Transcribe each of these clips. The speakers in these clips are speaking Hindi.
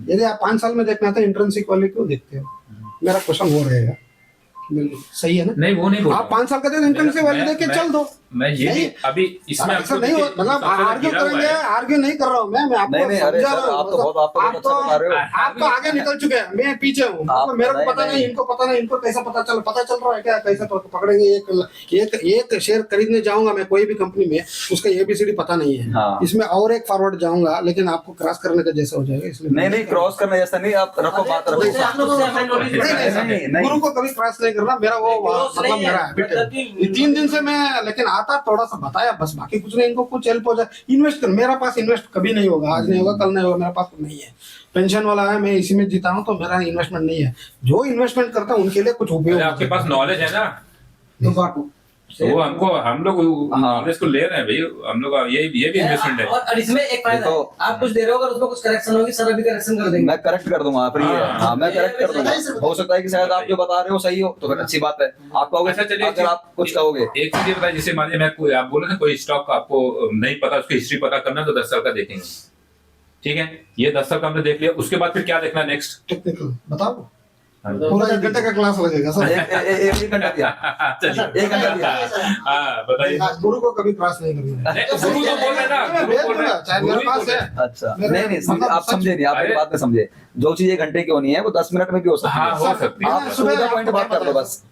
यदि आप 5 साल में देखना था इंट्रिंसिक वैल्यू क्यों देखते हो? मेरा क्वेश्चन वो रहेगा। बिल्कुल सही है ना? नहीं वो नहीं बोल आप 5 साल का जो इंट्रिंसिक वैल्यू देख के चल दो। मैं ये नहीं, अभी इसमें ऐसा नहीं हो, मतलब आर्ग्यू करेंगे, आर्ग्यू नहीं कर रहा हूँ मैं आपको नहीं, अरे समझा सर, रहा हूँ। आप तो बहुत अच्छा बता रहे हो। आप तो आगे निकल चुके हैं, मैं पीछे हूँ। आप- मेरे को नहीं, पता नहीं, नहीं। इनको पता नहीं, इनको कैसा पता चल रहा है क्या? कैसे पकड़ेंगे? एक शेयर खरीदने जाऊंगा मैं कोई भी कंपनी में, उसका ABCD पता नहीं है। हाँ। इसमें और एक फॉरवर्ड जाऊंगा, लेकिन आपको क्रॉस करने का जैसा हो जाएगा, इसलिए नहीं क्रॉस करना जैसा नहीं, आप रखो बात रखो। नहीं, गुरु को कभी क्रॉस नहीं करना, मेरा वो मतलब मेरा हैबिट है। ये 3 दिन से मैं लेकिन आता थोड़ा सा बताया बस, बाकी कुछ नहीं। इनको कुछ हेल्प हो जाए, इन्वेस्ट कर। मेरा पास इन्वेस्ट कभी नहीं होगा, आज नहीं होगा, कल नहीं होगा, मेरे पास तो नहीं है। पेंशन वाला है, मैं इसी में जीता हूँ, तो मेरा इन्वेस्टमेंट नहीं है। जो इन्वेस्टमेंट करता है उनके लिए कुछ उपयोग। आपके पास नॉलेज है ना, तो बांटो। तो वो हम लोग नॉलेज को ले रहे हैं भाई, हम लोग ये भी इन्वेस्टमेंट है। और इसमें एक फायदा है, देखो, आप कुछ दे रहे हो, अगर उसमें कुछ करेक्शन होगी सर अभी करेक्शन कर देंगे। मैं करेक्ट कर दूंगा, फ्री है। हाँ, मैं करेक्ट कर दूंगा। हो सकता है कि शायद आप जो बता रहे हो सही हो, तो फिर अच्छी बात है। आप कहोगे, अच्छा, चलिए, अगर आप कुछ कहोगे। एक चीज बताइए, जैसे मान लीजिए मैं आप बोले ना कोई स्टॉक आपको नहीं पता, उसकी हिस्ट्री पता करना, तो 10 साल का देखेंगे, ठीक है? ये 10 साल का हमने देख लिया, उसके बाद फिर क्या देखना नेक्स्ट? टेक्निकल बताओ। पूरा 1 घंटे का क्लास लगेगा सर। एक घंटा दिया, चलिए, 1 घंटा दिया। हाँ बताइए। गुरु को कभी क्रॉस नहीं करना है। नहीं, गुरु तो बोल रहे हैं ना, मैं गुरु भेज बोल रहे दूंगा, हैं, चाहे गुरु मेरे ही पास बोल रहे है। हैं। अच्छा, मेरे- नहीं मतलब आप समझे नहीं, आप मेरी बात में समझे। जो चीज 1 घंटे की होनी है वो 10 मिनट में भी हो सकती हाँ, है। हो सकती है। आप सुविधा पॉइंट बात कर लो बस।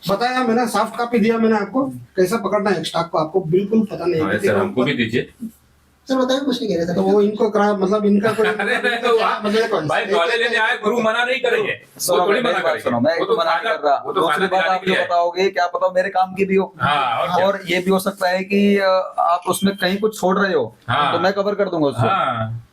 बताया मैंने, सॉफ्ट कॉपी दिया मैंने आपको, कैसा पकड़ना है स्टॉक को, आपको बिल्कुल पता नहीं हाँ, है। सर हमको भी दीजिए। सर बताइए, कुछ नहीं कह रहे तो थे। वो इनको मतलब इनका कोई अरे भाई नॉलेज लेने आए, गुरु मना नहीं करेंगे, वो सुनो, थोड़ी मेरी मना बात सुनो, मैं करेंगे, एक तो मना नहीं कर रहा। वो तो दूसरी फायदा बात दिलाने आप के लिए जो है। बताओगे, क्या पता मेरे काम की भी हो। हाँ, और क्या? और ये भी हो सकता है कि आप उसमें कहीं कुछ छोड़ रहे हो, हाँ। तो मैं कवर कर दूंगा उसको। हाँ,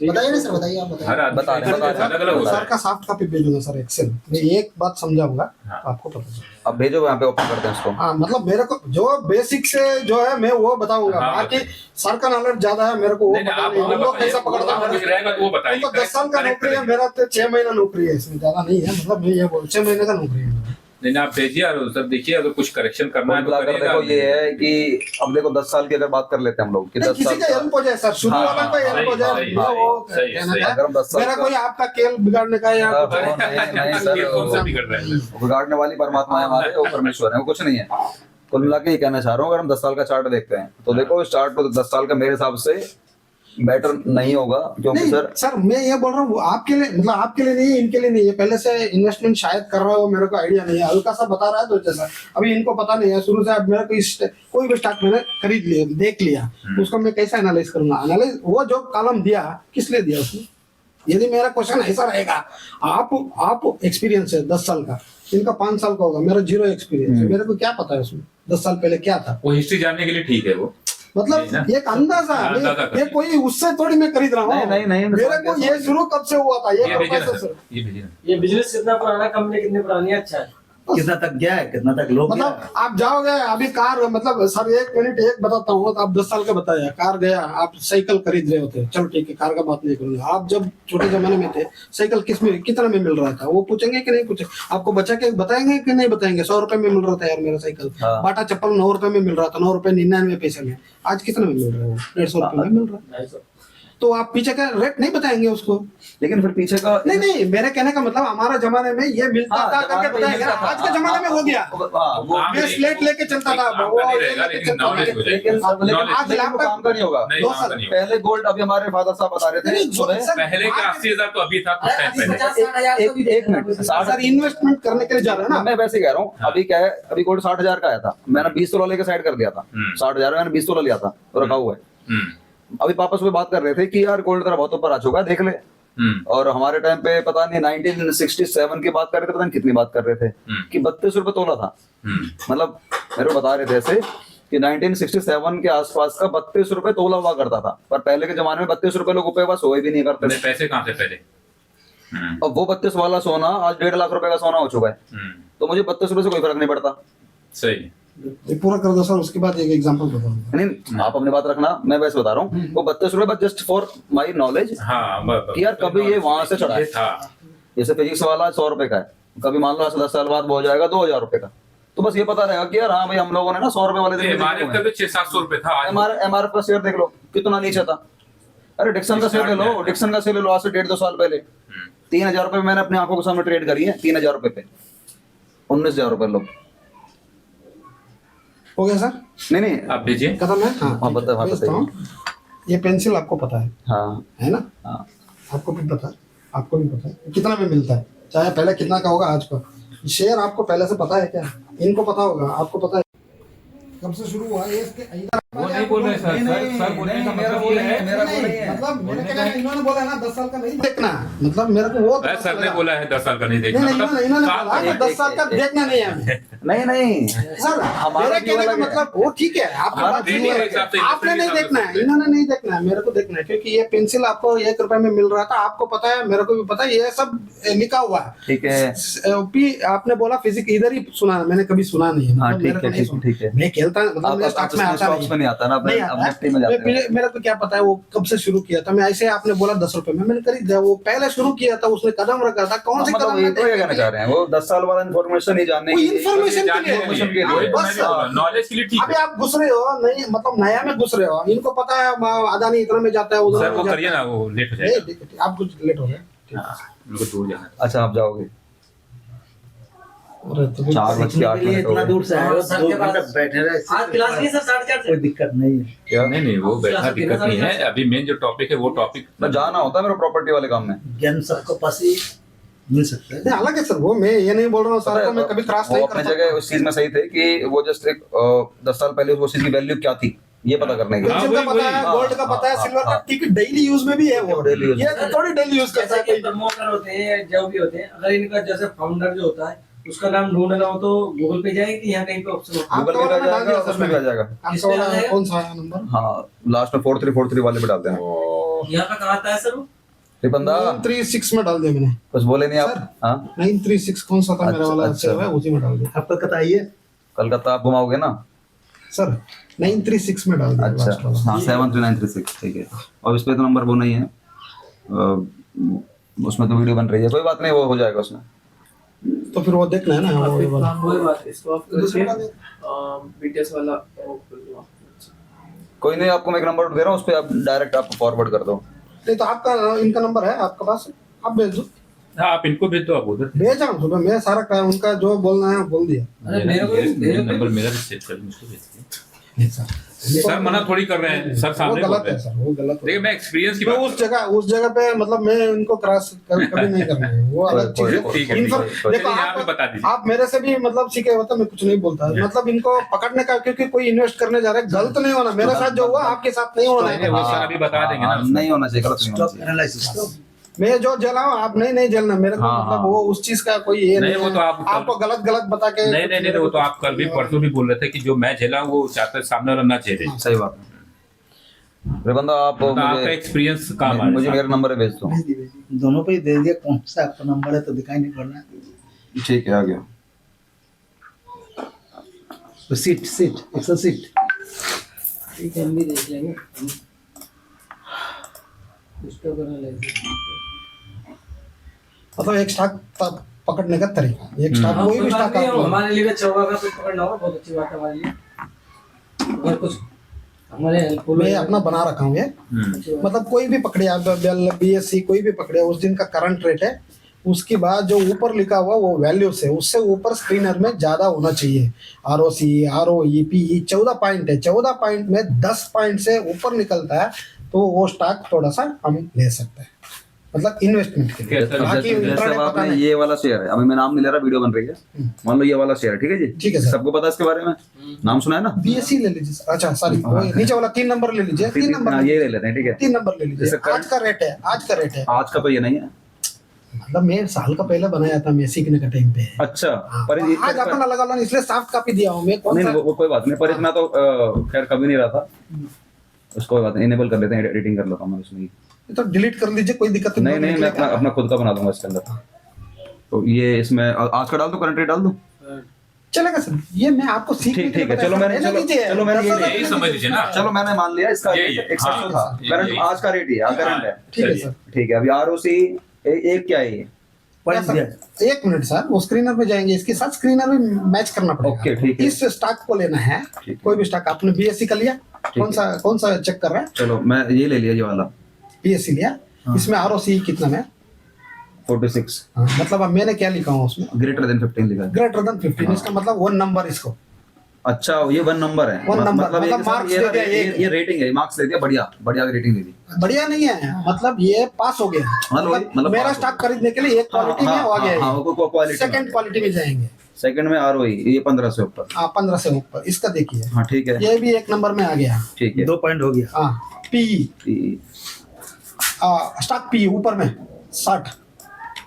बताइए ना सर, बताइए, आप हर बताइए। आदमी बता रहे हैं, बता रहे हैं। अलग-अलग होता सर है। का सॉफ्ट कॉपी भेजूंगा सर, एक्सेल में एक बात समझाऊंगा, हाँ। तो आपको पता चलेगा। अब भेजो, यहाँ पे ओपन करते हैं उसको। हाँ, मतलब मेरे को जो बेसिक से जो है मैं वो बताऊंगा। हाँ, बाकी सर का नॉलेज ज्यादा है, मेरे को वो नहीं, पता आप नहीं, मतलब वो कैसा पकड़ता वो कुछ है। रहेगा तो वो बताइए। उनको 10 साल का करेक्ट नौकरी है, मेरा तो 6 महीना नौकरी है, इसमें ज्यादा नहीं है। मतलब मैं ये बोल 6 महीने का नौकरी है मेरा। नहीं, आप भेजिए और सब देखिए, अगर कुछ करेक्शन करना है कुल तो मिलाकर करिएगा। देखो, ये है कि अब देखो 10 साल की अगर बात कर लेते हैं हम लोग कि नहीं, 10 किसी साल का का, हेल्प हो जाए सर, शुरू हाँ, वाला का हेल्प हो जाए, सही, मैं वो सही, कहना सही। था। अगर हम 10 साल मेरा का- कोई आपका खेल बिगाड़ने का या हाँ, कुछ नहीं, नहीं, सर, ये कौन सा बिगड़ रहा है? बिगाड़ने वाली परमात्मा है हमारे, वो परमेश्वर है, वो कुछ नहीं है। कुल मिला के ये कहना चाह रहा हूँ, अगर हम 10 साल का चार्ट देखते हैं तो देखो, इस चार्ट को 10 साल का मेरे हिसाब से बेटर नहीं होगा, क्योंकि नहीं सर सर, मैं ये बोल रहा हूँ आपके लिए, मतलब आपके लिए नहीं, इनके लिए नहीं है। पहले से इन्वेस्टमेंट शायद कर रहा हो, मेरे को आइडिया नहीं है, हल्का सा बता रहा है तो जैसा अभी इनको पता नहीं है शुरू से। अब मेरे को कोई भी स्टॉक मैंने खरीद लिया, देख लिया, उसको मैं कैसे एनालाइज करूंगा? एनालाइज वो जो कॉलम दिया, किस लिए दिया उसने? यदि मेरा क्वेश्चन ऐसा रहेगा, आप एक्सपीरियंस है 10 साल का, इनका 5 साल का होगा, मेरा 0 एक्सपीरियंस है, मेरे को क्या पता है उसमें 10 साल पहले क्या था? वो हिस्ट्री जानने के लिए ठीक है वो। मतलब एक अंदाजा, अंदाजा कर ये कोई उससे थोड़ी मैं खरीद रहा हूँ। नहीं, मेरे को ये शुरू कब से हुआ था, ये ये भेजिए ना पैसे सर, से। ये भेजिए ना। ये बिजनेस कितना पुराना, कंपनी कितनी पुरानी है? अच्छा है। कितना तक गया है, कितना तक लोग गया मतलब आप जाओगे अभी कार, मतलब सर 1 मिनट एक बताता हूँ, तो आप 10 साल का बताया, कार गया, आप साइकिल खरीद रहे होते, चलो ठीक है, कार का बात नहीं करूंगा। आप जब छोटे जमाने में थे, साइकिल किस में कितना में मिल रहा था, वो पूछेंगे कि नहीं पूछे? आपको बचा के बताएंगे कि नहीं बताएंगे? 100 रुपए में मिल रहा था यार मेरा साइकिल, हाँ। बाटा चप्पल 9 रुपए में मिल रहा था, 9 रुपए 99 पैसे में। आज कितने में मिल रहा है वो? 150 रुपए में मिल रहा है। तो आप पीछे का रेट नहीं बताएंगे उसको? लेकिन फिर पीछे का नहीं, मेरे कहने का मतलब हमारा जमाने में ये मिलता हाँ, था जमाने करके में बताएंगे। मिलता था। आज के जमाने में हो गया, हाँ, वो काम मैं नहीं- स्लेट लेके चलता था, काम वो का नहीं ये रहेगा, लेके लेकिन चलता था। knowledge हो जाएगी। लेकिन आज लेकिन लैपटॉप काम का नहीं होगा। नहीं, दो काम साल का नहीं होगा। पहले गोल्ड, अभी हमारे फादर साहब बता रहे थे, नहीं, सुबह सर, पहले का 80,000 तो अभी था कुछ टाइम अभी पहले। 50-60 हजार तो भी एक मिनट, 60 सर इन्वेस्टमेंट करने के लिए जा रहे हैं ना। मैं वैसे ही कह रहा हूँ। अभी क्या है, अभी गोल्ड 60,000 का आया था, मैंने 20 तोला लेके साइड कर दिया था। 60,000 मैंने 20 तोला लिया था, तो रखा हुआ है। अभी पापा सुबह बात कर रहे थे कि यार गोल्ड तेरा बहुत ऊपर आ चुका है, देख ले। और हमारे टाइम पे पता नहीं 1967 की बात कर रहे थे, पता नहीं कितनी बात कर रहे थे कि 32 रुपए तोला था। मतलब मेरे को बता रहे थे ऐसे कि 1967 के आसपास का 32 रुपए तोला हुआ करता था। पर पहले के जमाने में 32 रुपए लोग रुपए बस हुए भी नहीं करते थे। पैसे कहाँ से पहले? अब वो 32 वाला सोना आज 1.5 लाख रुपए का सोना हो चुका है। तो मुझे 32 रुपए से कोई फर्क नहीं पड़ता। सही। ये पूरा कर दो सर, उसके बाद एक एग्जांपल बताऊंगा। नहीं, आप अपनी बात रखना, मैं वैसे बता रहा हूँ। वो 32 रुपए जस्ट फॉर माई नॉलेज हाँ, कि यार कभी ये वहां से चढ़ा है। था। जैसे फिजिक्स वाला 100 रुपए का है, कभी मान लो 10 साल बाद वो हो जाएगा 2,000 रुपए का। तो बस ये पता रहेगा कि यार हाँ भाई, हम लोगों ने ना 100 रुपए वाले दिन MRF का तो 600-700 रुपए था। आज MRF का शेयर देख लो कितना नीचे था। अरे डिक्सन का शेयर ले लो, डिक्सन का शेयर ले लो, आज से 1.5-2 साल पहले 3,000 रुपए मैंने अपनी आंखों के सामने ट्रेड करी है, 3,000 रुपए पे 19,000 रुपए लो। हो गया सर? नहीं आप भेजिए। खत्म है? हाँ, बताइए। भेजता हूँ। ये पेंसिल आपको पता है हाँ है ना? हाँ आपको भी पता है, आपको भी पता है कितना में मिलता है, चाहे पहले कितना का होगा आज का। शेयर आपको पहले से पता है क्या? इनको पता होगा, आपको पता है कब से शुरू हुआ है इसके। वो नहीं बोल रहे सर, सर बोलने का मतलब ये है, मतलब मेरे कहने का इन्होंने बोला ना 10 साल का नहीं देखना, मतलब मेरे को वो अरे सर ने बोला है 10 साल का नहीं नहीं देखना, नहीं, मतलब इन्होंने साल बोला कि 10 साल का देखना नहीं है हमें। नहीं सर मेरे कहने का मतलब वो ठीक है, आपका बात रेटिंग ठीक के है, हिसाब से आपने नहीं देखना है, इन्होंने नहीं देखना है, मेरे को देखना है, क्योंकि ये पेंसिल आपको 1 रुपए में मिल रहा था, आपको पता है, मेरे को भी पता है, ये सब लिखा हुआ है। ठीक है। भी आपने बोला फिजिक्स इधर ही सुना, मैंने कभी सुना नहीं है, हाँ, मतलब ठीक मेरे को है, नहीं सुना। ठीक है। मैं खेलता मतलब मेरे स्टॉक्स में आता स्टॉक्स में नहीं आता ना, नहीं अपने आता निफ्टी में जाते हैं। मेरे को क्या पता है वो कब से शुरू किया था। मैं ऐसे आपने बोला 10 रुपए में मैंने खरीद दिया, वो पहले शुरू किया था, उसने कदम रखा था, कौन से मतलब कदम ये में तो ये कहना चाह रहे हैं वो 10 साल वाला इन्फॉर्मेशन ही जानने वो के लिए। इन्फॉर्मेशन के लिए information के लिए। हाँ, बस नॉलेज के लिए ठीक अभी है। आप घुस रहे हो नहीं, मतलब नया में घुस रहे हो, इनको पता है अदानी इतना में जाता है, उधर सर में वो जाता करिए है। ना, वो लेट हो नहीं, जाएगा, ठीक है, ठीक है, आप कुछ लेट हो गए। ठीक है। उनको दूर जाना है। अच्छा आप जाओगे अरे तो फिर 4 बज के 8 के लिए मिनट हो इतना गए। दूर से आए हो, हाँ, सर 2 के घंटे पास- बैठे रहे, आज क्लास नहीं है सर 4:30 कोई दिक्कत नहीं है। क्या नहीं वो बैठना क्लास दिक्कत नहीं है, होती है। अभी मेन जो टॉपिक है वो टॉपिक मैं जाना होता है मेरे प्रॉपर्टी वाले काम में। ज्ञान सबको पास ही मिल सकता है। नहीं अलग है सर, वो मैं ये नहीं बोल रहा हूँ सर को मैं कभी क्रॉस वो नहीं अपने करता। जगह उस चीज में सही थे कि वो जस्ट एक 10 साल पहले उस चीज की वैल्यू क्या थी ये पता करने के लिए। पेंसिल का पता है, गोल्ड का पता है, सिल्वर का, ठीक है, डेली यूज में भी है वो, Daily use ये थोड़ी डेली यूज करता जैसे है कि कोई। प्रमोटर होते हैं, जो भी होते हैं, अगर इनका जैसे फाउंडर जो होता है उसका नाम ढूंढना हो तो गूगल पे जाएंगे कि यहाँ कहीं पे ऑप्शन होता है। गूगल पे आपका भी आ वाला डाल जाएगा, दिया सर उसमें भी आ मैंने। जाएगा। आपका किस पे वाला आ जाएगा? कौन सा है नंबर? हाँ लास्ट में 4343 वाले पे डालते हैं। यहाँ पे कहाँ आता है सर वो? ये बंदा 936 में डाल दिया मैंने। कुछ बोले नहीं आप? सर। हाँ 936 कौन सा था मेरा अच्छा, वाला अच्छा। सेव है, उसी में डाल दिया आप कलकत्ता आइए, कलकत्ता आप घुमाओगे ना? सर। 936 में डाल दिया अच्छा last वाला। हाँ 73936 ठीक है। और इस पे तो नंबर वो नहीं है, उसमें तो वीडियो बन रही है, कोई बात नहीं वो हो जाएगा उसमें। तो फिर वो देखना है ना वो ये वाला। वही बात है, इसको आप दूसरा करके डाल बीटीएस वाला वो कर लो। कोई नहीं आपको मैं एक नंबर दे रहा हूँ उस पर आप डायरेक्ट आपको फॉरवर्ड कर दो। नहीं तो आपका इनका नंबर है आपके पास, आप भेज दो। हाँ आप इनको भेज दो, आप उधर भेजा हूँ सुबह, मैं सारा काम उनका जो बोलना है बोल दिया। अरे मेरे को नंबर मेरा भी सेव कर मुझको भेज दीजिए। नहीं सर, सर मना थोड़ी कर रहे हैं, सर वो सामने बोल गलत रहे है हैं। सर, वो गलत है। देखिए मैं एक्सपीरियंस की मैं बात उस जगह पे मतलब मैं इनको क्रॉस कभी नहीं करना है, वो अलग चीज है। ठीक है, इनफॉर्म- ठीक है। देखो चलिए, यहाँ पे बता दीजिए। आप मेरे से भी मतलब सीखे होता मैं कुछ नहीं बोलता, मतलब इनको पकड़ने का, क्योंकि कोई इन्वेस्ट करने जा रहा है, गलत नहीं होना, मेरे साथ जो हुआ आपके साथ नहीं होना नहीं, है। वो सर अभी बता देंगे ना। नहीं होना चाहिए, गलत नहीं होना स्टॉक चाहिए। एनालिसिस तो मैं जो जला हूँ आप नहीं जलना मेरे को, हाँ, मतलब हाँ। वो उस चीज का कोई ये नहीं, नहीं वो है। तो आप- आपको गलत बता के नहीं नहीं नहीं, वो तो आप कल भी परसों भी बोल रहे थे कि जो मैं झेला हूँ वो चाहते हैं सामने वाला ना झेले। सही बात है। अरे बंदा आप तो आपका मुझे एक्सपीरियंस काम आ मुझे रहा मेरा नंबर भेज दो। भेज दी। दोनों पे ही दे दिया, कौन सा आपका नंबर है तो दिखाई नहीं पड़ना। ठीक है आ गया। तो सीट एक्सेल सीट ठीक है, हम भी देख लेंगे। उसका करना लगेगा। मतलब एक स्टॉक पकड़ने का तरीका, एक स्टॉक कोई भी स्टॉक आपको हमारे लिए भी अच्छा होगा, अगर कुछ पकड़ना होगा बहुत अच्छी बात है हमारे लिए। अगर कुछ हमारे हेल्पफुल मैं अपना बना रखा हूँ ये, मतलब कोई भी पकड़े आप, BSC कोई भी पकड़े, उस दिन का करंट रेट है, उसके बाद जो ऊपर लिखा हुआ वो वैल्यू से उससे ऊपर स्क्रीनर में ज्यादा होना चाहिए। ROC ROE PE 14 पॉइंट है, 14 पॉइंट में 10 पॉइंट से ऊपर निकलता है तो वो स्टॉक थोड़ा सा हम ले सकते हैं, मतलब इन्वेस्टमेंट के लिए। कैसे? बाकी जैसे इंट्राडे अब पता आपने नहीं। ये वाला शेयर है, अभी मैं नाम नहीं ले रहा, वीडियो बन रही है, मान लो ये वाला शेयर है, ठीक है जी? ठीक है सर। सबको पता है इसके बारे में, नाम सुना है ना? BSC ले लीजिए सर। अच्छा सॉरी, नीचे वाला 3 नंबर ले लीजिए, 3 नंबर हाँ, ये ले लेते हैं, ठीक है? 3 नंबर ले लीजिए। जैसे कर- आज का रेट है, आज का रेट है, आज का तो ये नहीं है। मतलब मैं साल का पहले बनाया था, मैं सीखने का टाइम पे। अच्छा हाँ, पर ये आज अपन अलग अलग, इसलिए सॉफ्ट कॉपी दिया हूँ मैं। कौन नहीं सा नहीं, वो कोई बात नहीं, पर इतना तो खैर कभी नहीं रहा था, उसको कोई बात नहीं, इनेबल कर लेते हैं, एडिटिंग कर लेता हूँ मैं उसमें। ये तो डिलीट कर लीजिए, कोई दिक्कत नहीं नहीं, मैं अपना खुद का बना दूंगा इसके अंदर। तो ये इसमें आज का डाल दूं, करंट रेट डाल दूं? चलेगा सर, ये मैं आपको सीखने ठीक के लिए ठीक है, बताया चलो सर, मैंने रहने दीजिए। चलो मैंने ये 10,000 यही समझ लीजिए ना। चलो मैंने मान लिया इसका यही है, 100 था, हाँ, करंट यही। आज का रेट ही है, करंट है, ठीक है चलिए। सर। ठीक है। अभी ROC एक क्या है ये? पॉइंट दिया। एक मिनट सर, वो स्क्रीनर पे जाएंगे, इसके साथ स्क्रीनर भी मैच करना पड़ेगा। ओके, ठीक है। इस स्टॉक को लेना है, ठीक है। कोई भी स्टॉक। आपने BSC कर लिया, कौन सा चेक कर रहा है? चलो मैं ये ले लिया, ये वाला PSC लिया, इसमें ROC कितना में? 46 हाँ, मतलब अब मैंने क्या लिखा हूँ उसमें? ग्रेटर देन 15 लिखा है। ग्रेटर देन 15, इसका मतलब 1 नंबर इसको। अच्छा ये 1 नंबर है। One number, मतलब मतलब marks दे दिया एक। ये रेटिंग है, मार्क्स दे दिया, बढ़िया बढ़िया रेटिंग दे दी। बढ़िया नहीं है, मतलब ये पास हो गया। मतलब मेरा पास हो स्टॉक खरीदने के लिए एक क्वालिटी में हो गया, क्वालिटी सेकंड क्वालिटी में जाएंगे। सेकंड में ROE ये 15 से ऊपर। हाँ 15 से ऊपर, इसका देखिए हाँ ठीक है, ये भी 1 नंबर में आ गया। ठीक है। 2 पॉइंट हो गया। हाँ PE, स्टॉक PE ऊपर में 60,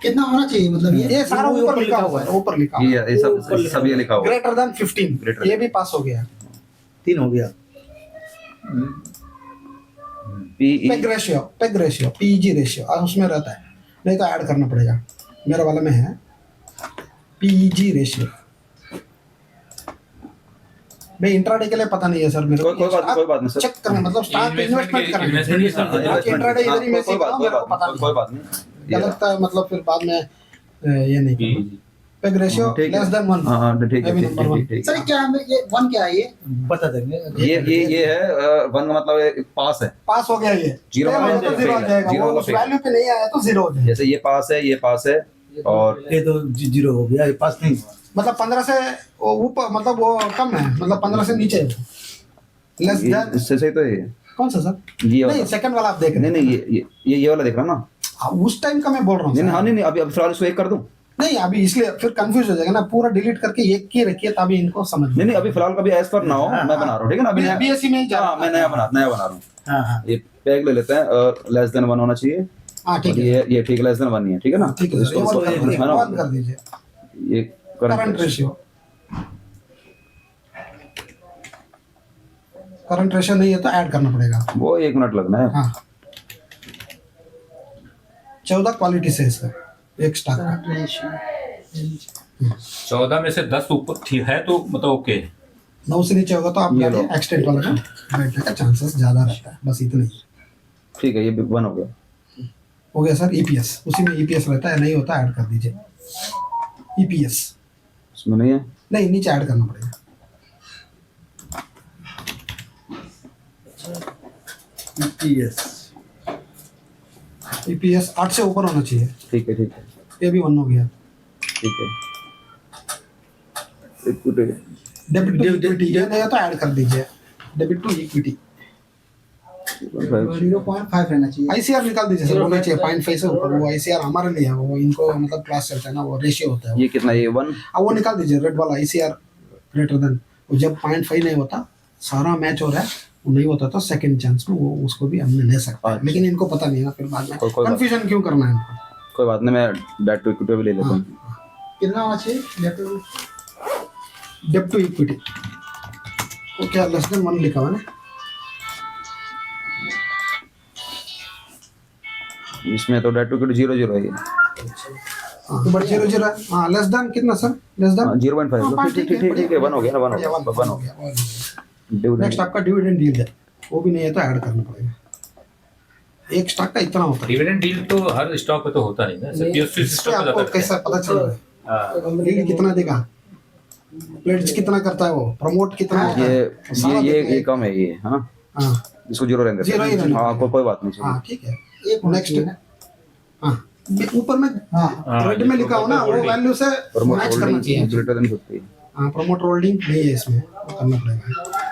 कितना होना चाहिए मतलब ये सारा ऊपर लिखा हुआ है, ऊपर लिखा हुआ है। ये सब ये लिखा हुआ है। ग्रेटर देन 15, Greater ये भी पास हो गया। 3 हो गया। PE peg ratio PEG ratio उसमें रहता है, नहीं तो ऐड करना पड़ेगा। मेरा वाला में है PEG रेशियो। मैं इंट्राडे के लिए पता नहीं है सर मेरे को। कोई बात नहीं सर। चेक करना मतलब स्टॉक इन्वेस्टमेंट करना। इंट्राडे इधर ही मैं सीख रहा हूं, मेरे को पता कोई नहीं बात नहीं। गलत था, मतलब फिर बाद में ये नहीं करना। Peg ratio less than 1। हाँ ठीक है, ठीक सर क्या ये 1 क्या है ये? बता देंगे। ये है 1 मतलब ये पास है। पास हो गया ये। जीरो fail वाला हो तो fail 0 हो है, जाएगा, जीरो वो वाला उस fail। वैल्यू पे नहीं आया तो 0 हो जाएगा। जैसे ये पास है और ये तो 0 हो गया, ये पास नहीं हुआ। मतलब 15 से वो ऊपर, मतलब वो कम है, मतलब 15 से नीचे है। लेस देन इससे सही तो ये कौन सा सर? ये वाला। नहीं सेकंड वाला आप देख रहे नहीं हैं। ये वाला देख रहा ना। हाँ, उस टाइम का मैं बोल रहा हूँ नहीं सर। हाँ नहीं अभी फिलहाल इसको 1 कर दूं। नहीं अभी इसलिए फिर कंफ्यूज हो जाएगा ना, पूरा डिलीट करके एक की रखिए तभी इनको समझ में। नहीं अभी फिलहाल कभी एज पर ना हो, मैं बना रहा हूँ ठीक है ना। अभी नया BSc में ही जा रहा हाँ, मैं नया बना रहा हूँ। हाँ हाँ। ये पैग ले लेते हैं और लेस देन 1 होना चाहिए। हाँ ठीक और है, ये ठीक लेस देन 1 ही है, ठीक है ना। ठीक है सर, ये इसको- बंद कर दीजिए, है ना? बंद कर दीजिए। ये करंट रेशियो नहीं है तो ऐड करना पड़ेगा। वो 1 मिनट लगना है। हाँ 14 क्वालिटी से इसका एक स्टॉक का। 14 में से 10 ऊपर है तो मतलब ओके। 9 से नीचे होगा तो आप ये लो। एक्सटेंड वाला में बैठने का चांसेस ज्यादा रहता है, बस इतना ही। ठीक है, ये 1 हो गया। हो गया सर। EPS उसी में EPS रहता है, नहीं होता ऐड कर दीजिए। EPS इसमें नहीं है। नहीं, नीचे ऐड करना पड़ेगा। EPS 8 से ऊपर होना चाहिए। ठीक है ये भी 1 हो गया। ठीक है। इक्विटी डेबिट टू इक्विटी ये नहीं है तो ऐड कर दीजिए। डेबिट टू इक्विटी 0.5 रहना चाहिए। ICR निकाल दीजिए सर, होना चाहिए 0.5 से ऊपर। वो ICR हमारे लिए है, वो इनको मतलब क्लास चलता है ना, वो रेशियो होता है। ये कितना, ये 1? अब वो निकाल दीजिए रेड वाला ICR ग्रेटर देन। जब 0.5 नहीं होता, सारा मैच हो रहा है, वो नहीं होता तो सेकंड चांस में वो उसको भी हमने ले सकते हैं। अच्छा। लेकिन इनको पता नहीं है ना, फिर बाद में कोई बात- कंफ्यूजन क्यों करना है इनको। कोई बात नहीं, मैं डेट टू इक्विटी भी ले लेता हूँ। कितना होना चाहिए? डेब्ट टू इक्विटी वो क्या लेस देन 1 लिखा हुआ है ना। इसमें तो डेट टू इक्विटी 0 है ये। हाँ 0 हाँ लेस देन कितना सर? Less than 0.5। ठीक है 1 हो गया ना। 1 हो गया। नेक्स्ट डिविडेंड आपका डिविडेंड डील है, वो भी नहीं है तो ऐड करना पड़ेगा। एक स्टॉक का इतना होता है। डिविडेंड डील तो हर स्टॉक पे तो होता नहीं ना सर, PSU इससे सिस्टम पे आपको जाता है। कैसा पता चल रहा है? हाँ। डील कितना देगा, प्लेट्स कितना करता है, वो प्रमोट कितना होता है, वो सारा ये देखना है। कम है ये। हाँ हाँ इसको 0 रहने देते 0 ही हैं। रहने हाँ देते हैं। कोई बात नहीं। हाँ ठीक है। एक होना नेक्स्ट चाहिए ना। हाँ ऊपर में हाँ रेड में लिखा हो ना, वो वैल्यू से प्रमोट मैच करना होल्डिंग चाहिए। Greater than 50। हाँ प्रमोट होल्डिंग नहीं है इसमें, वो करना पड़ेगा।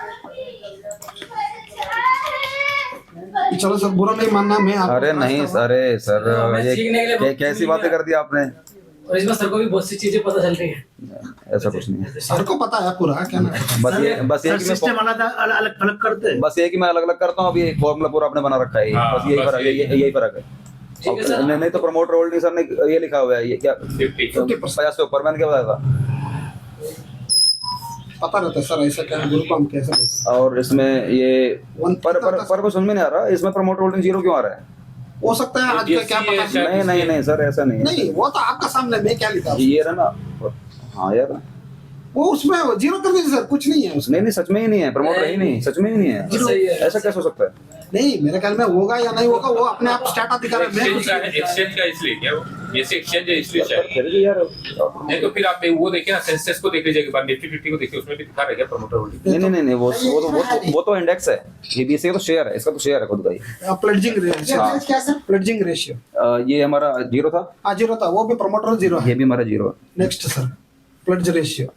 चलो सर बुरा नहीं मानना, मैं आपको अरे नहीं अरे सर मैं सीखने के लिए बहुत कैसी कुछ बातें कर दी आपने। और इसमें सर को भी बहुत सी चीजें पता चल रही है। ऐसा कुछ नहीं है। सर को पता है पूरा, क्या ना पता। बस ये कि मैं सिस्टम अलग अलग अलग करते हैं। बस ये कि मैं अलग अलग करता हूँ। अभी एक फॉर्मूला पूरा आपने बना रखा है। हाँ, बस यही बस फर्क है। यही फर्क है। ठीक है सर। नहीं तो प्रमोटर होल्डिंग सर ने ये लिखा हुआ है। ये क्या 50 से ऊपर मैंने क्या बताया था। पता रहता है सर, ऐसा क्या गुरु को हम कैसे बोलते हैं। और इसमें ये वन पर को समझ में नहीं आ रहा। इसमें प्रमोटर होल्डिंग 0 क्यों आ रहा है। हो सकता है आज का क्या पता शायद नहीं सर ऐसा नहीं है। नहीं, वो तो आपका सामने मैं क्या लिखा हूँ। ये रहा ना। हाँ यार वो उसमें 0 कर दीजिए सर, कुछ नहीं है उसमें। नहीं सच में ही नहीं है। प्रमोटर ही नहीं, सच में ही नहीं है। सही है। ऐसा कैसे हो सकता है। नहीं मेरे ख्याल में होगा या नहीं होगा, वो अपने आप स्टार्टअप दिखा रहा है। मैं कुछ एक्सचेंज का इसलिए क्या वो BSE एक्सचेंज है इसलिए शायद। फिर भी यार नहीं तो फिर आप वो देखिए ना, सेंसेक्स को देख लीजिए एक बार, निफ्टी 50 को देखिए, उसमें भी दिखा रहा है प्रमोटर होल्डिंग। नहीं वो तो इंडेक्स है, ये BSE का तो शेयर है, इसका तो शेयर है खुद का ही। प्लेडजिंग Percentage क्या सर? प्लेडजिंग रेशियो ये हमारा 0 था, हाँ 0 था, वो भी प्रमोटर 0 है। ये भी हमारा 0 है। नेक्स्ट सर प्लेडज रेशियो,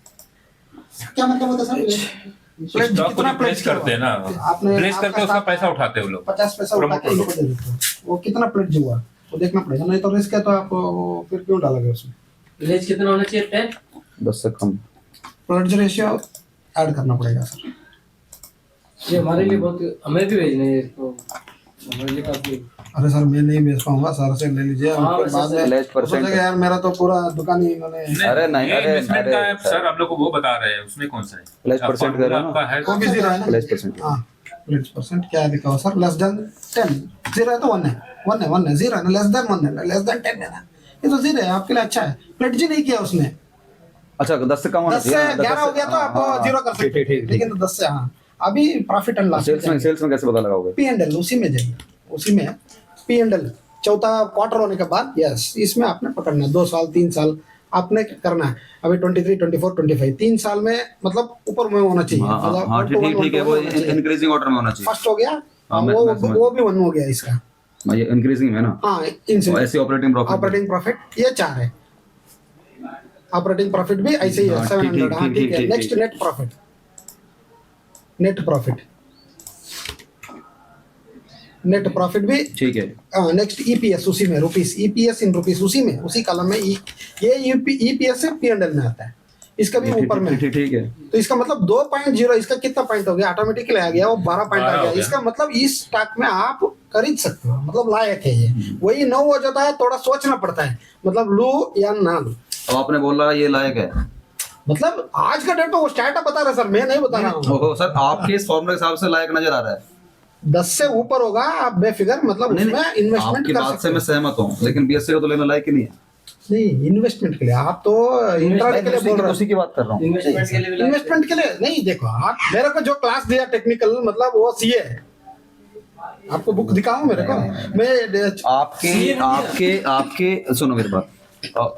क्या मतलब होता है सर? प्लेज स्टॉक को कितना प्लेस प्लेज करते हैं ना, आपने प्लेस करके आपका उसका स्टॉक पैसा उठाते हैं वो लोग। 50 पैसा उठा के इनको दे देते हो, वो कितना प्लेज हुआ वो देखना पड़ेगा, नहीं तो रिस्क है तो आप फिर क्यों डालोगे उसमें। विलेज कितना होना चाहिए? 10? 10 से कम। प्लेज रेशियो ऐड करना पड़ेगा सर। ये हमारे लिए बहुत, हमें भी भेजना है इसको, हमारे लिए काफी। अरे सर मैं नहीं बेच पाऊंगा, सर से ले लीजिए, हाँ, फिर वैसे बाद में pledge percent सोचेगा यार मेरा तो पूरा दुकान ही इन्होंने। अरे नहीं, ये अरे इन्वेस्टमेंट अरे का है सर, हम लोग को वो बता रहे हैं, उसमें कौन सा है? प्लेज परसेंट कर रहे हो आपका ना, है वो भी 0 है ना, प्लेज परसेंट। हाँ प्लेज परसेंट क्या दिखा हुआ सर, लेस देन 10, 0 है तो 1 है, 1 है, 1 है, 0 है ना, लेस देन 1 है, लेस देन 10 है ना, ये तो 0 है, आपके लिए अच्छा है। प्लेज ही नहीं किया उसने, अच्छा 10 से कम होना 10 से चाहिए। 11 हो गया तो आप 0 कर सकते हैं, लेकिन 10 से हाँ अभी प्रॉफिट एंड लॉस सेल्स में कैसे पता लगाओगे? P&L उसी में जाइए, उसी में P&L चौथा क्वार्टर होने के बाद, यस इसमें आपने पकड़ना है, 2 साल 3 साल आपने करना है। अभी 23, 24, 25 3 साल में मतलब ऊपर में होना चाहिए, हाँ मतलब हाँ 1 to 1, ठीक है, 1 to वो 1 होना चाहिए। इंक्रीजिंग ऑर्डर में होना चाहिए। फर्स्ट हो गया, हाँ, मैं समझ वो भी 1 हो गया इसका, ये इंक्रीजिंग है ना, हाँ और ऐसे ऑपरेटिंग प्रॉफिट। ऑपरेटिंग प्रॉफिट ये 4 है, ऑपरेटिंग प्रॉफिट भी ऐसे ही है हाँ, 700, हाँ ठीक है। ठीक। Next net profit, net profit, net profit भी ठीक है। नेक्स्ट EPS उसी में, रुपीस EPS इन रुपीस उसी में, उसी कॉलम में ये EPS से P&L में आता है, इसका भी ऊपर में। ठीक है। तो इसका मतलब 2.0, इसका कितना पॉइंट हो गया, ऑटोमेटिकली आ गया वो 12 पॉइंट आ 12 हो गया। गया। इसका मतलब इस स्टॉक में आप खरीद सकते हो, मतलब लायक है ये। वही 9 हो जाता है, थोड़ा सोचना पड़ता है, मतलब लू या ना लू। अब आपने बोला ये लायक है, मतलब आज का डेट तो वो स्टार्टअप बता रहा है सर, मैं नहीं बता रहा हूँ। ओहो सर आपके इस फॉर्मूले के हिसाब से लायक नजर आ रहा है। 10 से ऊपर होगा आप बेफिक्र, मतलब नहीं, उसमें इन्वेस्टमेंट आपकी कर बात सकते से हो। मैं सहमत हूँ, लेकिन BSE का तो लेना लायक ही नहीं है। नहीं इन्वेस्टमेंट के लिए, आप तो इंट्राडे के लिए बोल रहे हो। उसी की बात कर रहा हूँ। इन्वेस्टमेंट के लिए भी इन्वेस्टमेंट के लिए नहीं, देखो आप मेरे को जो क्लास दिया टेक्निकल, मतलब वो CA है। आपको बुक दिखाऊं मेरे को, मैं आपके सुनो मेरी बात,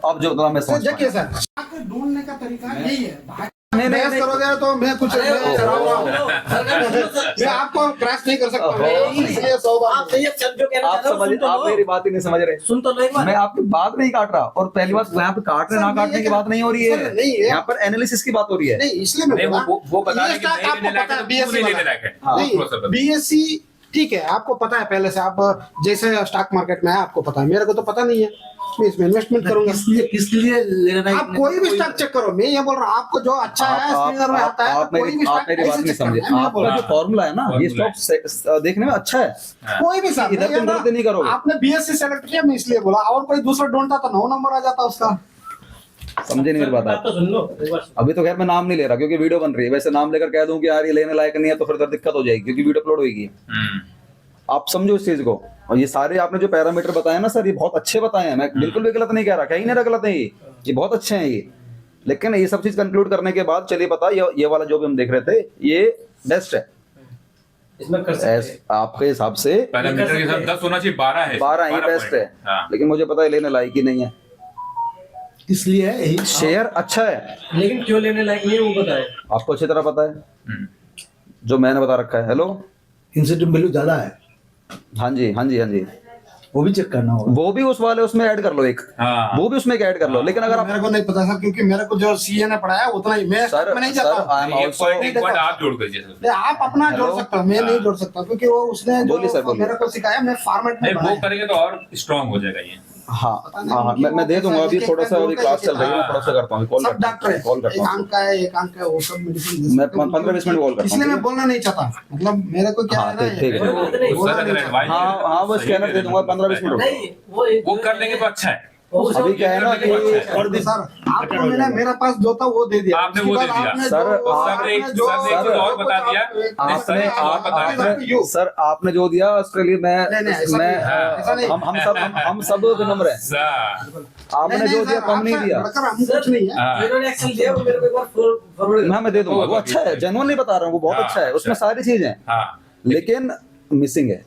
अब जो मैं समझ देखिए सर, आपको ढूंढने का तरीका यही है। नहीं, नहीं, बहस करोगे तो मैं कुछ मैं चला रहा हूं। मैं आपको क्रैश नहीं कर सकता, मैं इसलिए 100 बार आप सही सब जो कहना आप चाह रहे हो, समझ सुन तो आप लो। मेरी बात ही नहीं समझ रहे। सुन तो लो एक बार। मैं आपकी बात नहीं काट रहा, और पहली बात यहाँ पे काटने सर, ना ये काटने की क्या- बात नहीं हो रही सर, नहीं, है, ये- यहाँ पर एनालिसिस की बात हो रही है। नहीं, इसलिए मैं नहीं, बोला, वो बता ये रहे कि स्टॉक नहीं आपको लेने पता है, लायक है, BSE नहीं वाला। लेने लायक है। हाँ। वो थोड़ा सा बता। BSE ठीक है, आपको पता है पहले से, आप जैसे स्टॉक मार्केट में है आपको पता है, मेरे को तो पता नहीं है, मैं इसमें इन्वेस्टमेंट करूंगा। किसके लिए लेना आप कोई भी स्टॉक चेक करो, मैं ये बोल रहा हूँ आपको जो अच्छा है स्क्रीनर में आता है, आप तो कोई भी मेरी स्टॉक मेरी बात ऐसे नहीं check करना समझे। है, मैं बोल आपका रहा जो हूँ। फॉर्मूला है ना, ये फॉर्मूला स्टॉक देखने में अच्छा है, कोई भी सर, इधर मैं तुम गलती नहीं करोगे। आपने BSE सेलेक्ट किया, मैं इसलिए बोला, और कोई दूसरा ढूंढता तो 9 नंबर आ जाता उसका। समझे नहीं मेरी बात आप? तो सुन लो एक बार। अभी तो खैर मैं नाम नहीं ले रहा क्योंकि वीडियो बन रही है, वैसे नाम लेकर कह दूं कि यार ये लेने लायक नहीं है तो फिर दिक्कत हो जाएगी क्योंकि वीडियो अपलोड होगी। आप समझो इस चीज को, और ये सारे आपने जो पैरामीटर बताए ना सर, ये बहुत अच्छे बताए हैं, मैं बिल्कुल भी गलत नहीं कह रहा, कहीं नहीं गलत है, ये बहुत अच्छे हैं ये। लेकिन ये सब चीज कंक्लूड करने के बाद चलिए पता ये वाला जो भी हम देख रहे थे ये बेस्ट है इसमें कर सकते हैं। आपके हिसाब से। पैरामीटर के साथ 10 होना चाहिए, 12 है। 12 ही बेस्ट है, हाँ। लेकिन मुझे पता है लेने लायक ही नहीं है। इसलिए यही शेयर अच्छा है, लेकिन क्यों लेने लायक नहीं है वो बताए। आपको अच्छी तरह पता है जो मैंने बता रखा है। हेलो, इंसिडेंट वैल्यू ज्यादा है, हाँ जी हाँ जी हाँ जी, वो भी चेक करना होगा। वो भी उस वाले उसमें ऐड कर लो एक, हाँ। वो भी उसमें ऐड कर लो। लेकिन अगर आप मेरे को नहीं पता सर, क्योंकि मेरे को जो CA ने पढ़ाया उतना ही, मैं सर नहीं जाता हूँ। आई एम एक आल्सो पॉइंट आप जोड़ दीजिए सर। नहीं, आप अपना जोड़ हेलो? सकते हो, मैं नहीं जोड़ सकता, क्योंकि वो उसने बोलिए सर, जो बोलिए। मेरे को सिखाया, मैं फॉर्मेट में नहीं वो बनाया। करेंगे तो और स्ट्रांग हो जाएगा ये। हाँ हाँ मैं दे दूंगा। अभी थोड़ा सा अभी क्लास चल रही है, मैं थोड़ा सा करता हूँ, कॉल सब डॉक्टर है, कॉल एक करता हूँ। आंख का है, एक आंख का है, वो सब मेडिसिन मैं 15-20 मिनट कॉल करता इसलिए हूँ। मैं बोलना नहीं चाहता, मतलब मेरे को क्या हाँ, है ना, ठीक है। बोलना सर नहीं अगर चाहता। एडवाइस हाँ हाँ वो स्कैनर दे दूंगा 15-20 मिनट। नहीं वो कर लेंगे तो अच्छा है। अभी क्या है ना कि और भी सर, आपको मैंने मेरे पास जो था वो दे दिया, आपने उसके वो दे बाद दिया। आपने सर, जो- आप- आपने सर, जो- एक चीज और बता दिया। आपने आप बता आपने सर आपने जो दिया उसके लिए नहीं, नहीं, ऐसा मैं नहीं, ऐसा नहीं। हम सब विनम्र हैं। सर, आपने नहीं, जो नहीं, दिया सर, कम नहीं आपसे दिया। बढ़कर हम कुछ नहीं है। हाँ। जिन्होंने एक्सेल दिया वो मेरे को एक बार फॉरवर्ड मैं दे दूंगा, वो अच्छा है, जेन्युइन नहीं बता रहा हूँ, वो बहुत हाँ, अच्छा है, उसमें अच्छा। सारी चीजें हैं, हाँ लेकिन मिसिंग है।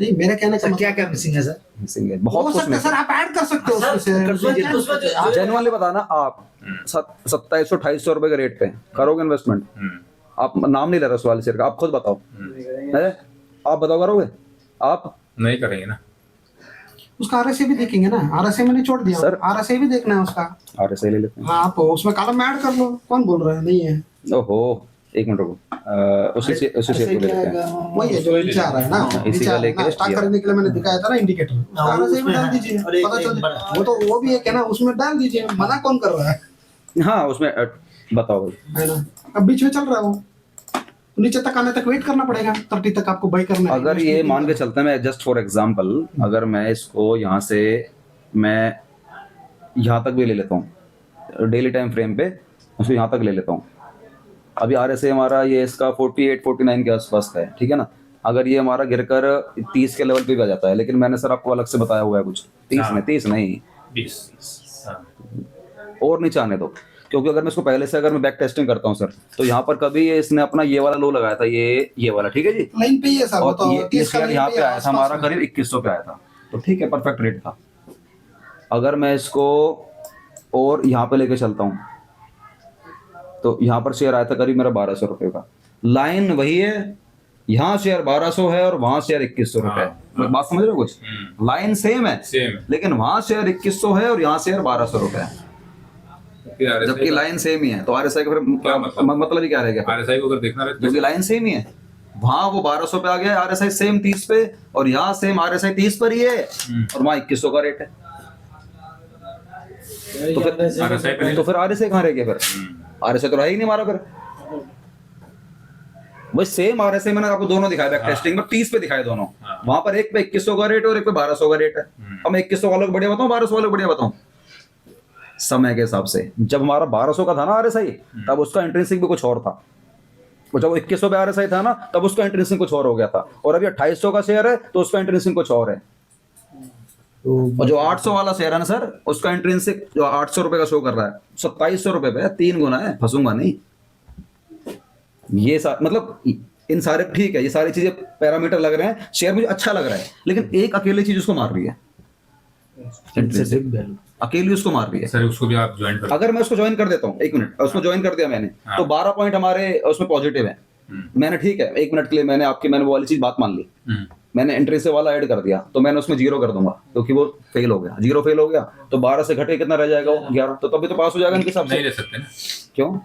नहीं मेरे कहने का सर क्या मतलब क्या मिसिंग है सर? मिसिंग है हो बहुत कुछ सकता है सर, आप ऐड कर सकते हो सर, उसमें से। जेन्युइनली बताना आप 2700-2800 रुपए के रेट पे करोगे इन्वेस्टमेंट? आप नाम नहीं ले रहा सवाल शेयर का, आप खुद बताओ है? आप बताओ करोगे आप? नहीं करेंगे ना। उसका आरएसए भी देखेंगे ना, आरएसए मैंने छोड़ दिया सर। आरएसए भी देखना है उसका। RSI ले लेते हैं। हाँ आप उसमें कॉलम में ऐड कर लो, कौन बोल रहा है नहीं है? ओहो एक मिनट रुको, उसी शेयर को ले लेते हैं। वही है जो नीचे आ रहा है ना, इसी नीचे का आ रहा है लेके ना, स्टार्ट किया। करने के लिए मैंने दिखाया था ना इंडिकेटर, आरएसए भी डाल दीजिए, और एक- पता चल एक बड़ा- वो तो वो भी एक है ना, उसमें डाल दीजिए, मना कौन कर रहा है? हाँ उसमें बताओ भाई। है ना, अब बीच में चल रहा है वो, नीचे तक आने तक वेट करना पड़ेगा, 30 तक आपको बाई करना है। अगर ये मान के चलते हैं, मैं जस्ट फॉर एग्जांपल अगर मैं इसको यहाँ से मैं यहाँ तक भी ले लेता हूँ डेली टाइम फ्रेम पे, उसको यहाँ तक ले लेता हूँ। अभी RSI हमारा ये इसका 48-49 के आसपास का है, ठीक है ना। अगर ये हमारा गिरकर 30 के लेवल पे भी आ जाता है, लेकिन मैंने सर आपको अलग से बताया हुआ है कुछ 30 नहीं 20। और नीचे आने दो, क्योंकि अगर मैं इसको पहले से अगर मैं बैक टेस्टिंग करता हूँ सर, तो यहाँ पर कभी इसने अपना ये वाला लो लगाया था, ये वाला, ठीक है जी। लाइन पे ही है सर, वो और तो ये 30 का शेयर लाइन यहाँ पे पे है आया था आसपास हमारा में। करीब 2100 पे आया था, तो ठीक है परफेक्ट रेट था। अगर मैं इसको और यहाँ पे लेके चलता हूँ, तो यहाँ पर शेयर आया था करीब मेरा 1200 रुपये का। लाइन वही है, यहाँ शेयर 1200 है और वहां शेयर 2100 रुपये है। हाँ। बात समझ रहे हो कुछ? लाइन सेम है, सेम। लेकिन वहां शेयर 2100 है और यहाँ शेयर 1200 रुपये है, जबकि लाइन सेम ही है। तो RSI का फिर क्या मतलब ही क्या रहेगा? RSI को अगर देखना रहे क्योंकि लाइन सेम ही है, वहां वो 1200 पे आ गया, RSI सेम 30 पे, और यहाँ सेम RSI 30 पर ही है और वहाँ 2100 का रेट है। तो RSI पे फिर RSI कहाँ रह गया फिर? RSI तो रहा ही नहीं हमारा फिर। बस सेम RSI मैंने आपको दोनों दिखाया बैक टेस्टिंग में, 30 पे दिखाए दोनों। वहां पर एक पे 2100 का रेट और एक पे 1200 का रेट है। अब मैं 2100 वालों को बढ़िया बताऊं, 1200 वालों को बढ़िया बताऊं? समय के हिसाब से जब हमारा 1200 का था ना RSI, तब उसका इंट्रिंसिक भी कुछ और था। और जब 2100 पे RSI था ना, तब उसका इंट्रिंसिक कुछ और हो गया था। और अभी 2800 का शेयर है तो उसका इंट्रिंसिक कुछ और है। और जो 800 वाला शेयर है ना सर, उसका इंट्रिंसिक जो 800 रुपए का शो कर रहा है, 2700 रुपए पे 3 गुना है, फंसूंगा नहीं। ये मतलब इन सारे ठीक है, ये सारी चीजें पैरामीटर लग रहे हैं, शेयर मुझे अच्छा लग रहा है, लेकिन एक अकेली चीज उसको मार रही है, Intrinsic value। अकेली उसको मार रही है। सर उसको भी आप ज्वाइन कर। अगर मैं उसको ज्वाइन कर देता हूँ, 1 मिनट, उसको ज्वाइन कर दिया मैंने, तो 12 पॉइंट हमारे उसमें पॉजिटिव है। मैंने ठीक है 1 मिनट के लिए मैंने वो वाली चीज बात मान ली, मैंने एंट्री से वाला ऐड कर दिया, तो मैंने उसमें 0 कर दूंगा, क्योंकि वो फेल हो गया, 0 फेल हो गया, तो 12 से घटे कितना रह जाएगा वो 11, तो तभी तो पास हो जाएगा इनके हिसाब नहीं से। ले सकते ना। क्यों?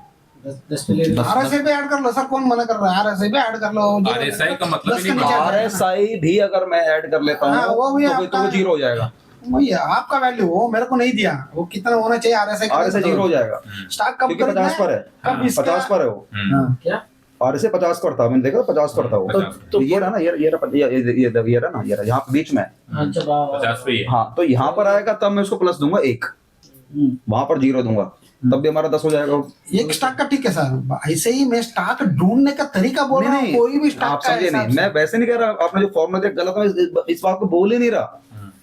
10 पे ले लो। RSI पे ऐड कर लो सर, कौन मना कर रहा है? RSI पे ऐड कर लो। RSI का मतलब ही 10 के नहीं नीचे आ जाएगा। RSI भी अगर मैं ऐड कर लेता हाँ, वो हूँ भी तो आपका- वो 0 हो जाएगा, वही है आपका वैल्यू, वो मेरे को नहीं दिया, वो कितना होना चाहिए RSI का? RSI 0 हो जाएगा, स्टॉक कब क्योंकि 50 पर है, कब इसका 50 पर है वो, हाँ। क्या? RSI 50 पर था, मैंने देखा 50 पर था वो। तो ये रहा ना, ये रहा ना, ये रहा यहाँ बीच में है। अच्छा 50 पे ही है। हाँ, तो यहाँ पर आएगा तब मैं उसको प्लस दूंगा 1, वहां पर 0 दूंगा, तब भी हमारा 10 हो जाएगा। एक स्टॉक का ठीक है सर, ऐसे ही मैं स्टॉक ढूंढने का तरीका बोल रहा हूँ, कोई भी स्टॉक आप का समझे हिसाब नहीं, से। मैं वैसे नहीं कह रहा, आपने जो फॉर्मूला दिया गलत है, इस बात को बोल ही नहीं रहा।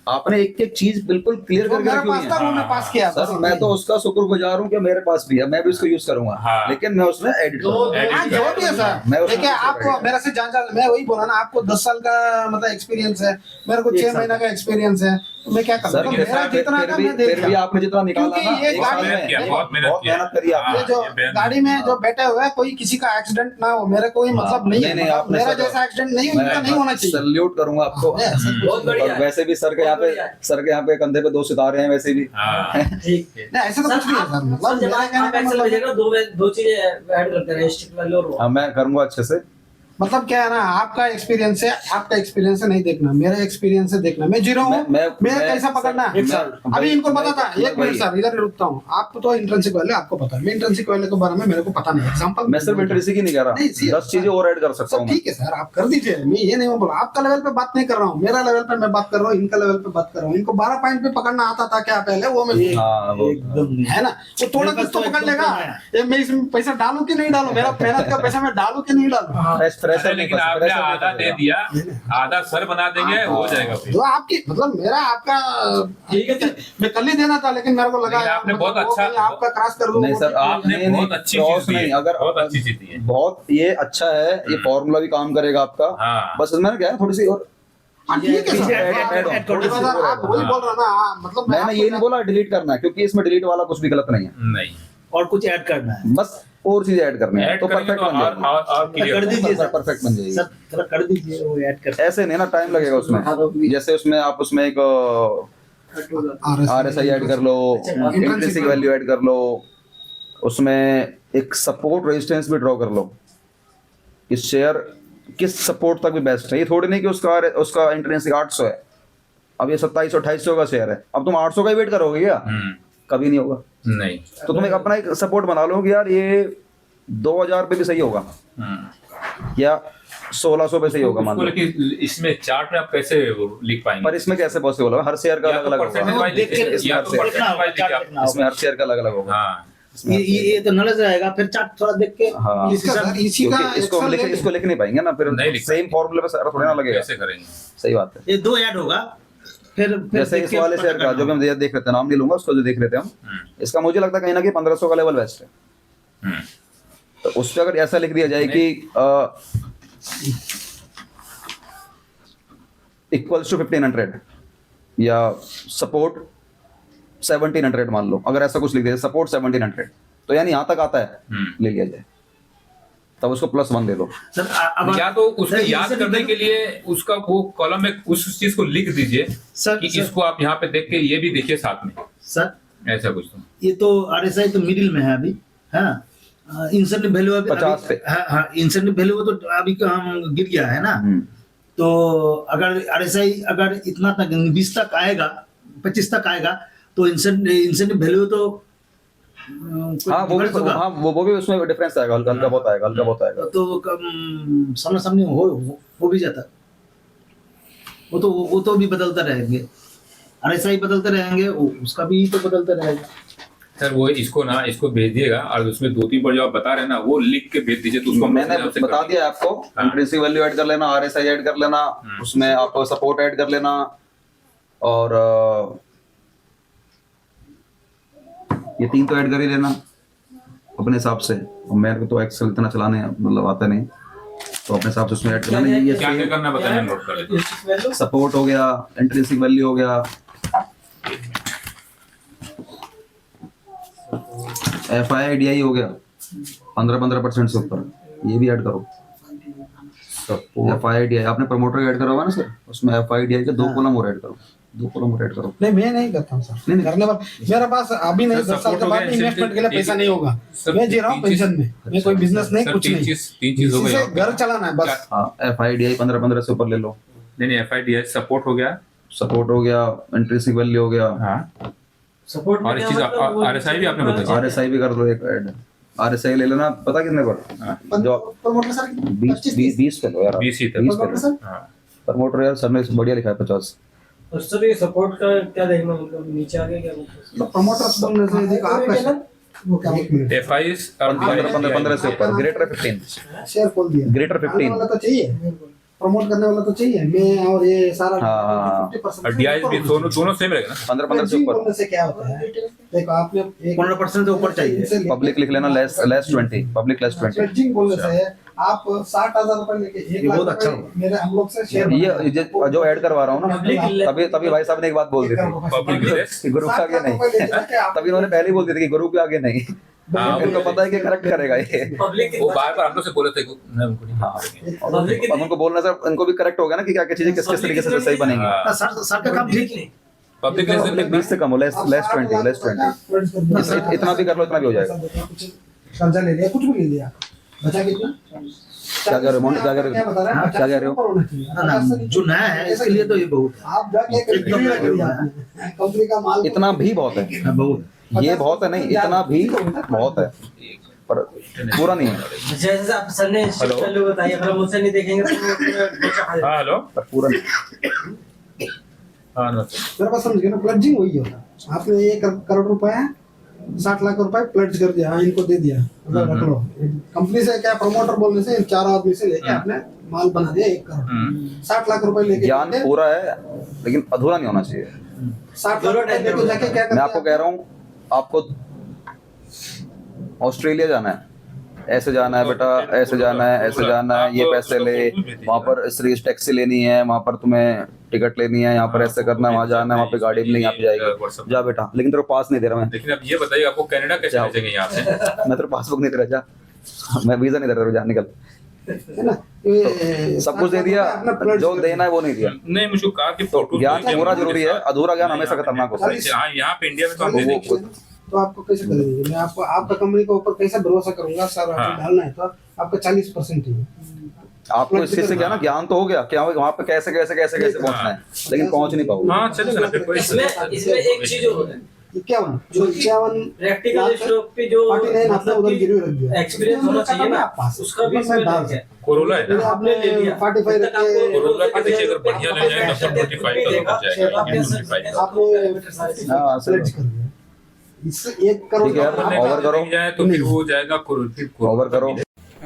आपने एक एक चीज बिल्कुल क्लियर जो करके मेरे रखी हुई पास था है। वो मैं पास किया सर मैं तो उसका शुक्रगुजार हूँ कि मेरे पास भी है, मैं भी उसको यूज करूंगा, हाँ। लेकिन मैं उसमें एडिट करूंगा। हाँ, जो भी है सर, मैं उसमें देखिए कुछ आपको करेगा। मेरे से जान मैं वही बोला ना, आपको 10 साल का मतलब एक्सपीरियंस है, मेरे को 6 महीना का एक्सपीरियंस है, तो मैं क्या सर करूँ? मेरा जितना था मैं दे फिर भी दिया। आपने जितना निकाला क्योंकि ना, ये एक गाड़ी- साल में किया, बहुत मेहनत किया। मेहनत करी ये आपने। जो ये बयान- गाड़ी में जो बैठे हुए हैं, कोई किसी का एक्सीडेंट ना हो, मेरे कोई मतलब नहीं है, नहीं, मतलब आपने मेरा सर- जैसा एक्सीडेंट नहीं उनका नहीं होना चाहिए। सल्यूट करूंगा आपको। हाँ, सर, बहुत बढ़िया और है। वैसे भी सर के यहाँ पे कंधे पे 2 सितारे हैं वैसे भी। हाँ। ठीक है। नहीं ऐसा तो कुछ नहीं है सर, मतलब जब मेरा कहने आप का एक्सेल मतलब भेजेगा दो चीजें ऐड करते हैं, स्टिक वाले और वो। हाँ, मैं करूंगा अच्छे से। मतलब क्या है ना, आपका एक्सपीरियंस है, आपका एक्सपीरियंस है नहीं देखना, मेरा एक्सपीरियंस से देखना। मैं जीरो हूँ, मेरा कैसा पकड़ना है? अभी इनको पता था, एक मिनट सर इधर रुकता हूँ, आपको तो इंट्रिंसिक वैल्यू आपको पता है, मैं इंट्रिंसिक वैल्यू के बारे में मेरे को पता नहीं। एग्जांपल मैं सिर्फ इंट्रिंसिक ही नहीं कह रहा, नहीं, 10 चीजें और ऐड कर सकता सर हूँ मैं। ठीक है सर, आप कर दीजिए, मैं ये नहीं बोला, आपका लेवल पे बात नहीं कर रहा हूँ, मेरा लेवल पे मैं बात कर रहा हूँ, इनका लेवल पे बात कर रहा हूँ। इनको 12 पॉइंट पे पकड़ना आता था क्या पहले, वो मैं हाँ, वो एकदम नहीं। है ना, वो थोड़ा कुछ तो पकड़ लेगा। ये मैं इसमें पैसा डालूं कि नहीं डालूं, मेरा मेहनत का पैसा मैं डालूं कि नहीं डालूं? फ्रेशर नहीं लेकिन फंसा, आपने फ्रेशर नहीं आधा दे फंसेगा। दिया, आधा सर बना देंगे, हो जाएगा फिर। जो आपकी मतलब मेरा आपका ठीक है, मैं कल ही देना था, लेकिन मेरे को लगा लेकिन आपने मतलब बहुत वो अच्छा- कहीं आपका क्रॉस कर दूं। नहीं सर, आपने नहीं, बहुत नहीं, अच्छी क्रॉस चीज दी नहीं, है, अगर बहुत अच्छी चीज दी है। बहुत ये अच्छा है, ये फॉर्मूला भी काम करेगा आपका। हाँ। बस मैंने क्या है, थोड़ी सी और हाँ, ठीक है सर, add on, थोड़ी बात आप वही बोल रहे हैं ना, मतलब मैंने ये नहीं बोला डिलीट करना है, क्योंकि इसमें डिलीट वाला कुछ भी गलत नहीं है, नहीं और कुछ ऐड करना है बस और चीजें ऐड करनी है ऐड तो करेंगे परफेक्ट तो बन जाएगी। और क्लियर कर दीजिए सर, परफेक्ट बन जाएगी। सर थोड़ा कर दीजिए वो ऐड कर। ऐसे नहीं ना, टाइम लगेगा उसमें। जैसे उसमें आप उसमें एक RSI ऐड कर लो, इंट्रिंसिक वैल्यू ऐड कर लो, उसमें एक सपोर्ट रेजिस्टेंस भी ड्रॉ कर लो कि शेयर किस सपोर्ट तक भी बेस्ट है। ये थोड़ी नहीं कि उसका इंट्रिंसिक 800 है, अब ये 2700-2800 का शेयर है, अब तुम 800 का ही वेट करोगे क्या? कभी नहीं होगा। नहीं तो तुम एक अपना एक सपोर्ट बना लो कि यार ये 2000 पे भी सही होगा या 1600 पे सही होगा मान लो। लेकिन इसमें चार्ट में आप कैसे लिख पाएंगे? पर इसमें कैसे पॉसिबल होगा? हर शेयर का अलग अलग होगा, इसमें हर शेयर का अलग अलग होगा। हाँ ये तो नॉलेज रहेगा, फिर चार्ट थोड़ा देख के। हाँ, इसका सर इसी का क्योंकि इसको लिख नहीं पाएंगे ना, फिर नहीं लिख सेम फॉर्मूले पे सारा थोड़ा ना लगेगा। कैसे करेंगे? सही बात है। ये 2 ऐड होगा, फिर जैसे देख इस के वाले पता शेयर का करना जो भी हम देख रहे थे, नाम नहीं लूंगा उसको, जो देख रहे थे हम, इसका मुझे लगता है कहीं ना कहीं 1500 का लेवल बेस्ट है। तो उस पर अगर ऐसा लिख दिया जाए कि इक्वल्स टू 1500 या सपोर्ट 1700 मान लो, अगर ऐसा कुछ लिख दिया सपोर्ट 1700, तो यानी यहाँ तक आता है ले लिया जाए, तब उसको +1 दे दो। सर अब या तो उसको सर, याद इससे करने भी- के लिए उसका वो कॉलम में उस चीज को लिख दीजिए सर, कि सर- इसको आप यहाँ पे देख के ये भी देखिए साथ में, सर ऐसा कुछ तो। ये तो RSI तो मिडिल में है अभी, हाँ। इंसेंटिव वैल्यू अभी 50 पे। हाँ, इंसेंटिव वैल्यू तो अभी गिर गया है ना। तो अगर RSI अगर इतना तक 20 तक आएगा, 25 तक आएगा, तो इंसेंटिव वैल्यू तो हाँ वो भी, हाँ वो भी उसमें डिफरेंस आएगा, हल्का हल्का बहुत आएगा, हल्का बहुत आएगा। तो सामने सामने हो भी जाता। वो तो भी बदलता रहेंगे, RSI बदलते रहेंगे, उसका भी तो बदलता रहेगा। सर वो इसको भेज दिएगा और उसमें 2-3 बार जो आप बता रहे हैं ना वो लिख के भेज दीजिए, तो उसको हम मैंने आपसे बता कर दिया आपको, इंट्रिंसिक वैल्यू ऐड कर लेना, RSI ऐड कर लेना, उसमें आप सपोर्ट ऐड कर लेना, और ये 3 तो ऐड कर ही लेना अपने हिसाब से। और मेरे को तो एक्सेल इतना चलाने मतलब आता नहीं, तो अपने हिसाब से उसमें ऐड कर लेना। ये क्या क्या करना बताएं, हम नोट कर लेते हैं। सपोर्ट हो गया, इंट्रिंसिक वैल्यू हो गया, FIDI हो गया 15% से ऊपर, ये भी ऐड करो। FIDI आपने प्रमोटर ऐड करा हुआ ना सर, उसमें FIDI के 2 कॉलम और ऐड करो, 2 कॉलम और ऐड करो। नहीं मैं नहीं करता हूँ सर, नहीं, नहीं। करने पर मेरे पास अभी नहीं, सर, 10 साल के support बाद हो गया, इन्वेस्टमेंट के लिए incentive- पैसा नहीं होगा। सर, मैं जी रहा हूँ 3 चीज- पेंशन में, मैं कोई बिजनेस नहीं, सर, कुछ 3 नहीं, चीज हो इसी गई। से घर चलाना है बस। हाँ FIDI 15% से ऊपर ले लो, नहीं FIDI सपोर्ट हो गया, सपोर्ट हो गया, इंट्रिंसिक वैल्यू हो गया, हाँ, सपोर्ट और इस चीज RSI भी आपने बताया। RSI भी कर दो एक ऐड। RSI ले लेना, पता कितने पर? जो प्रमोटर सर 20 पे लो यार, 20 ही तक। 20 पे प्रमोटर लो। सर हाँ प्रमोटर यार सर ने बढ़िया लिखा है 50। और सर ये सपोर्ट का क्या देखना, मतलब नीचे आ गया क्या मतलब? तो प्रमोटर्स बोलने से देखो आपका वो क्या एक मिनट, FIs और 15 से ऊपर, ग्रेटर 15, शेयर खोल दिया, ग्रेटर आने 15। वाला तो चाहिए, प्रमोट करने वाला तो चाहिए, मैं और ये सारा हाँ। 50% और DIs भी दोनों सेम रहेगा ना। 15 से ऊपर। बोलने से क्या होता है, देखो आपने 15% से ऊपर चाहिए। पब्लिक लिख लेना, लेस 20, पब्लिक लेस 20। प्लेजिंग बोलने से आप 60,000 रुपए लेके 1 ये लाख बहुत अच्छा रुपए होगा। मेरे हम लोग से शेयर ये जो ऐड करवा रहा हूँ ना, तभी भाई साहब ने एक बात बोल दी थी पब्लिक लेस, कि गुरु के आगे नहीं, तभी उन्होंने पहले ही बोल दी थी कि गुरु के आगे नहीं। हाँ, उनको पता है कि करेक्ट करेगा ये। पब्लिक वो बार-बार हम लोग से बोले थे नहीं, उनको नहीं हाँ, करेंगे। अब उनको बोलना सर, उनको भी करेक्ट होगा ना कि क्या क्या चीजें किस किस तरीके से सही बनेंगी। हाँ, सर का काम ठीक नहीं। पब्लिक लेस पब्लिक 20 से कम हो, लेस 20। इतना भी कर लो, इतना भी हो जाएगा। कर्जा ले लिया, कुछ भी ले लिया, बचा कितना, क्या कह रहे हो? क्या कह रहे हो? क्या बता रहे हैं, क्या कह रहे हो? 50 ऊपर होना चाहिए। ना, जो नया है इसके लिए तो ये बहुत है। आप जाके एकदम कंपनी का माल इतना भी बहुत है, हाँ, बहुत ये बहुत है नहीं, इतना भी बहुत है, पर पूरा नहीं है, जैसे आप सर ने हेलो। वैल्यू बताई, अगर हम उससे नहीं देखेंगे तो वो पूरा बेचा खा जाएगा। हाँ हेलो, पर पूरा नहीं। हाँ नमस्ते। मेरे पास समझ गए ना, प्लजिंग वही होता है। आपने 1 करोड़ रुपए 60 लाख रुपए प्लज कर दिया, हाँ, इनको दे दिया, मतलब रख लो। कंपनी से क्या प्रमोटर बोलने से 4 आदमी से लेके आपने माल बना दिया 1 करोड़, 60 लाख रुपए लेके ज्ञान जाके, पूरा है लेकिन अधूरा नहीं होना चाहिए। 60 लाख रुपए लेके जाके क्या मैं करते आपको कह रहा हूँ, आपको ऑस्ट्रेलिया जाना है, ऐसे जाना है बेटा, ऐसे जाना है, ऐसे जाना है, ये पैसे ले, वहाँ पर सीरीज टैक्सी लेनी है, वहाँ पर तुम्हें टिकट लेनी है, यहाँ पर ऐसे करना है, वहाँ जाना है, वहाँ पे गाड़ी मिलेगी, यहाँ पे जाएगी, जा बेटा। लेकिन तेरे को पास नहीं दे रहा मैं, लेकिन अब ये बताइए आपको कनाडा कैसे जाओ। भेजेंगे यहाँ से? मैं तेरे पासबुक नहीं दे रहा, जा, मैं वीजा नहीं दे रहा, जा निकल। है ना, ये सब कुछ दे दिया, अपना प्लॉट जो देना है वो नहीं दिया। नहीं, मुझे कहा कि फोटो ज्ञान पूरा जरूरी है, अधूरा ज्ञान हमेशा खतरनाक होता है। हाँ, यहाँ पे इंडिया में तो हम दे वो- देंगे। तो आपको कैसे करेंगे? मैं आपको आपका कंपनी के ऊपर कैसे भरोसा करूंगा सर? आपको हाँ। डालना है तो आपका 40% ही है। आपको इस चीज से क्या ना ज्ञान तो हो गया, क्या वहाँ पे कैसे कैसे कैसे कैसे पहुंचना है, लेकिन पहुंच नहीं पाओगे। हाँ चलेगा ना, फिर कोई इसमें एक चीज और है, 51 प्रैक्टिकल स्टॉक पे जो 49 आपने उधर गिरवी रख दिया। एक्सपीरियंस होना चाहिए ना, उसका भी इसमें डाल है। कोरोला है ना, आपने ले लिया 45 रख के कोरोला के पीछे अगर बढ़िया ले जाए तो 45 तक पहुंच जाएगा, 45 आपने हाँ, सही pledge कर दिया। इससे 1 करोड़ ठीक है यार, का- ओवर करो, जाए तो फिर वो जाएगा, फिर ओवर करो।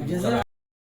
जैसे